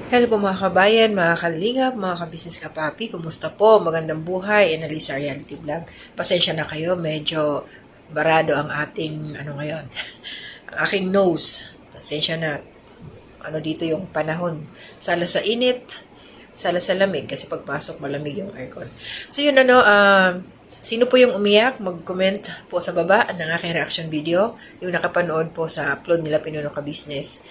Hello po mga kabayan, mga kalingap, mga kabisnes kapapi. Kumusta po? Magandang buhay. Analisa Reality Vlog. Pasensya na kayo, medyo barado ang ating, ngayon, ang aking nose. Pasensya na, dito yung panahon. Sala sa init, sala sa lamig, kasi pagpasok malamig yung aircon. So yun sino po yung umiyak? Mag-comment po sa baba ng aking reaction video. Yung nakapanood po sa upload nila Pinuno Ka Business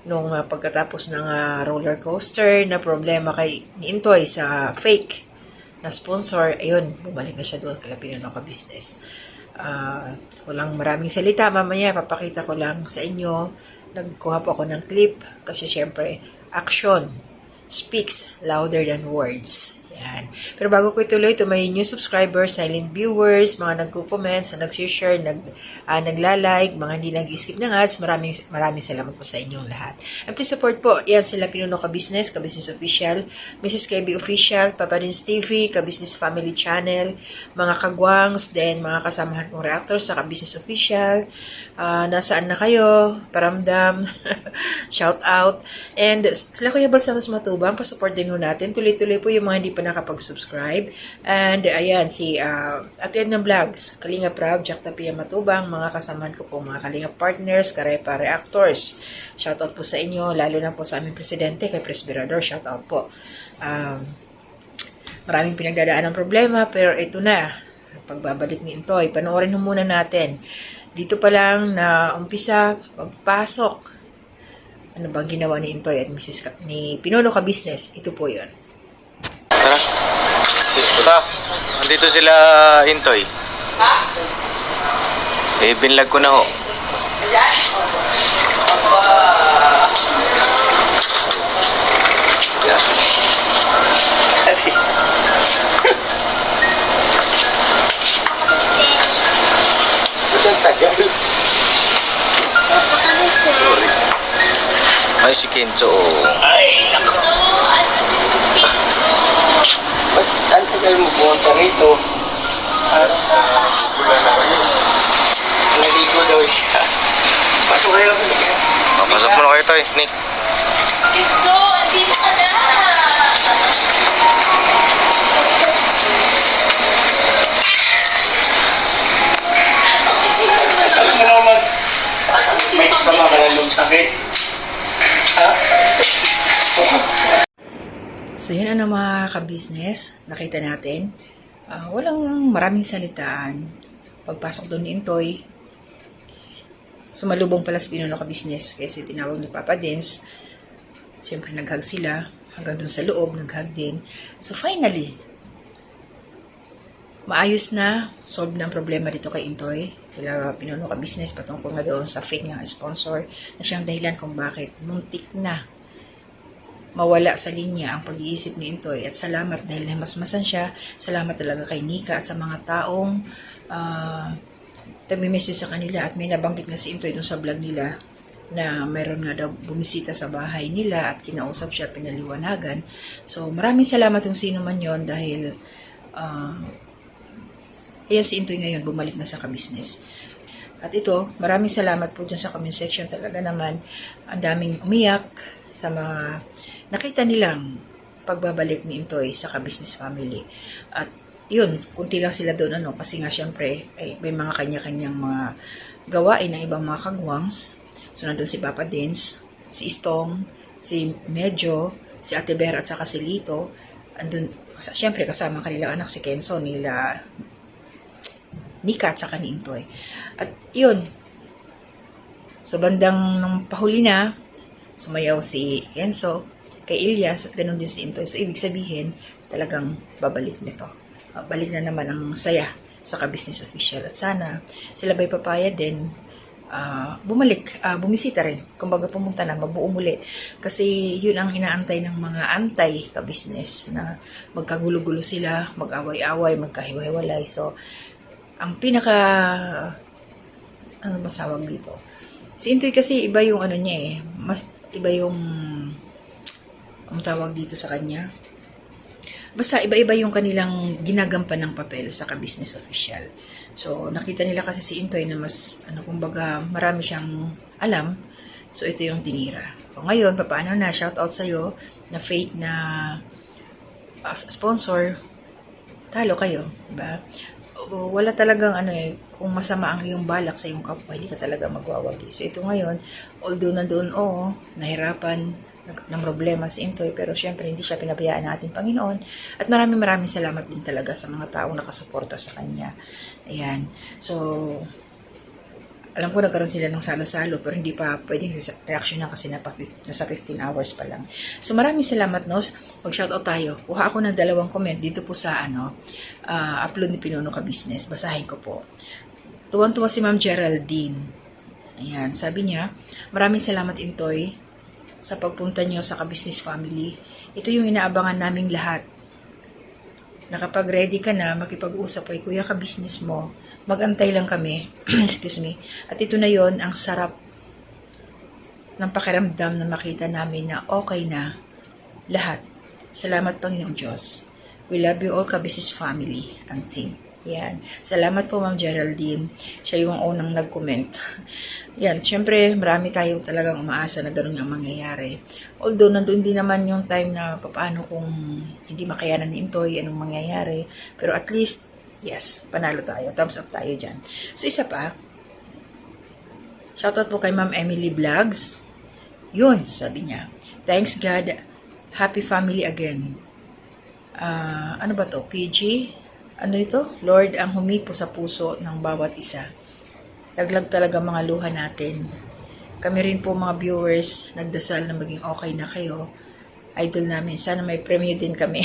nung pagkatapos ng roller coaster na problema kay ni Intoy sa fake na sponsor, ayun, bumalik na siya doon kay Pinuno Ka Business. Walang maraming salita, mamaya papakita ko lang sa inyo. Nagkuha po ako ng clip kasi syempre action speaks louder than words. Yan. Pero bago ko ituloy, to my new subscribers, silent viewers, mga nagko-comment, nag-share, nagla-like, mga hindi nag-skip ng ads, maraming salamat po sa inyong lahat. And please support po, yan sila Pinuno Ka Business, Ka Business Official, Mrs. KB Official, Papa Dins TV, Ka Business Family Channel, mga kagwangs, then mga kasamahan kong reactors sa Ka Business Official. Nasaan na kayo? Paramdam. Shout out. And sila Kuya Bal Santos Matubang, pa-support din ho natin. Tuloy-tuloy po yung mga hindi pa nakapag-subscribe. And ayan, si Atian ng Vlogs, Kalinga Prab, Jack Tapia Matubang, mga kasamahan ko po, mga Kalinga Partners, Karepa Reactors. Shout out po sa inyo, lalo na po sa aming presidente, kay Presbyrador. Shout out po. Maraming pinagdadaan ng problema, pero ito na, pagbabalik ni Intoy. Panoorin mo muna natin. Dito pa lang na umpisa, pagpasok, ano bang ginawa ni Intoy at ni Pinuno Ka Business? Ito po yun. Tara. Ito. Andito sila, Intoy. Ha? Binlag ko na ho. Ayan? Ay, si Kenzo. Ay, nako. Ba't ang tagal mo pumunta rito? Naligo daw siya. Pasok kayo. Papasok mo na kayo, Toy. Nick. Kitso, andito ka na! Alam mo naman, may sama ka lang ng sakit. Ha? So yun mga ka-business, nakita natin. Walang maraming salitaan. Pagpasok doon ni Intoy, sumalubong pala si Pinuno Ka Business kasi tinawag ni Papa Dins. Siyempre naghag sila, hanggang doon sa loob, naghag din. So finally, maayos na, solve na ang problema dito kay Intoy. Sila Pinuno Ka Business patungkol na doon sa fake na sponsor na siyang dahilan kung bakit muntik na mawala sa linya ang pag-iisip ni Intoy. At salamat dahil masmasan siya. Salamat talaga kay Nika at sa mga taong nagme-message sa kanila. At may nabanggit nga si Intoy dun sa vlog nila na mayroon nga daw bumisita sa bahay nila at kinausap siya, pinaliwanagan. So maraming salamat yung sino man yon dahil ayan si Intoy ngayon, bumalik na sa ka-business. At ito, maraming salamat po dyan sa comment section. Talaga naman, ang daming umiyak sa mga nakita nilang pagbabalik ni Intoy sa ka-business family. At yun, kunti lang sila doon, kasi nga syempre, may mga kanya-kanyang mga gawain ng ibang mga kagwangs. So, nandun si Papa Dins, si Istong, si Medyo, si Ate Ber at saka si Lito. Andun, syempre, kasama ang kanilang anak si Kenzo, nila Nika at saka ni Intoy. At yun, so bandang nung pahuli na, sumayaw si Kenzo kay Ilyas at ganun din si Intoy. So, ibig sabihin, talagang babalik nito. Balik na naman ang saya sa Ka Business Official. At sana, sila Bay Papaya din, bumisita rin. Kumbaga pumunta na, mabuo muli. Kasi yun ang inaantay ng mga anti-Ka Business na magkagulo-gulo sila, mag-away-away, magkahiwa-hiwalay. So, ang pinaka, ano masawag dito? Si Intoy kasi iba yung niya mas iba yung ang tawag dito sa kanya. Basta iba-iba yung kanilang ginagampan ng papel sa Ka Business Official. So nakita nila kasi si Intoy na mas kumbaga marami siyang alam. So ito yung tinira. O ngayon, paano na, shout out sa'yo na fake na sponsor, talo kayo, diba? Wala talagang kung masama ang iyong balak sa iyong kapwa, hindi ka talaga magwawagi. So ito ngayon, although nandoon, nahirapan, ng problema si Intoy, pero syempre hindi siya pinabayaan ng ating Panginoon. At maraming salamat din talaga sa mga taong nakasuporta sa kanya. Ayan. So, alam ko nagkaroon sila ng salo-salo, pero hindi pa pwedeng reaction na kasi nasa 15 hours pa lang. So, maraming salamat, no? Mag-shoutout tayo. Kuha ako ng 2 comment dito po sa upload ni Pinuno Ka Business. Basahin ko po. Tuwang-tuwa si Ma'am Geraldine. Ayan, sabi niya, maraming salamat, Intoy, sa pagpunta niyo sa Ka-Business Family. Ito yung inaabangan naming lahat. Na kapag ready ka na, makipag-usap kay Kuya Ka-Business mo, mag-antay lang kami. Excuse me. At ito na yon, ang sarap ng pakiramdam na makita namin na okay na lahat. Salamat, Panginoong Diyos. We love you all, Ka-Business Family and team. Yan. Salamat po, Ma'am Geraldine. Siya yung unang nag-comment. Yan. Siyempre, marami tayong talagang umaasa na gano'n yung mangyayari. Although, nandun din naman yung time na paano kung hindi makayanan ni Intoy, anong mangyayari. Pero at least, yes, panalo tayo. Thumbs up tayo dyan. So, isa pa, shoutout po kay Ma'am Emily Vlogs. Yun, sabi niya. Thanks God, happy family again. Ano ba to? PG? Ano ito? Lord, ang humipo sa puso ng bawat isa. Laglag talaga mga luha natin. Kami rin po mga viewers, nagdasal na maging okay na kayo. Idol namin. Sana may premyo din kami.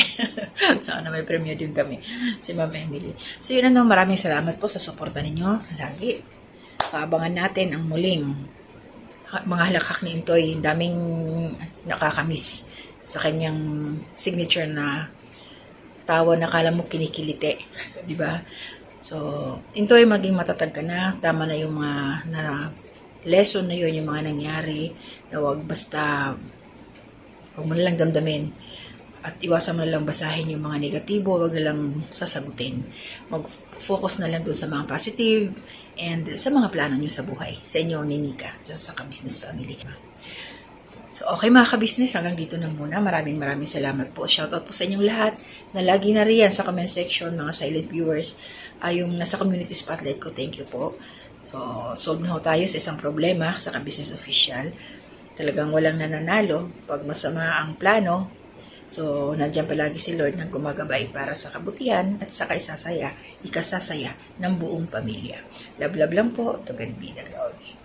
Sana may premyo din kami. Si Ma'am Emily. So yun maraming salamat po sa suporta ninyo. Lagi. So abangan natin ang muling mga halakhak ni Intoy. Daming nakakamiss sa kanyang signature na tawa na kala mo kinikilite. Diba? So, Intoy, maging matatag ka na. Tama na yung mga lesson na yun, yung mga nangyari. Na huwag mo na lang damdamin. At iwasan mo na lang basahin yung mga negatibo. Huwag na lang sasagutin. Mag-focus na lang doon sa mga positive and sa mga plano nyo sa buhay. Sa inyo, Ninika, sa Ka-Business Family. So, okay mga Ka-Business, hanggang dito na muna. Maraming salamat po. Shoutout po sa inyong lahat na lagi na riyan sa comment section, mga silent viewers, yung nasa community spotlight ko. Thank you po. So, solve na ho tayo sa isang problema sa Ka-Business Official. Talagang walang nananalo pag masama ang plano. So, nandiyan palagi si Lord na gumagabay para sa kabutihan at sa ikasasaya ng buong pamilya. Love lang po. To God be the glory.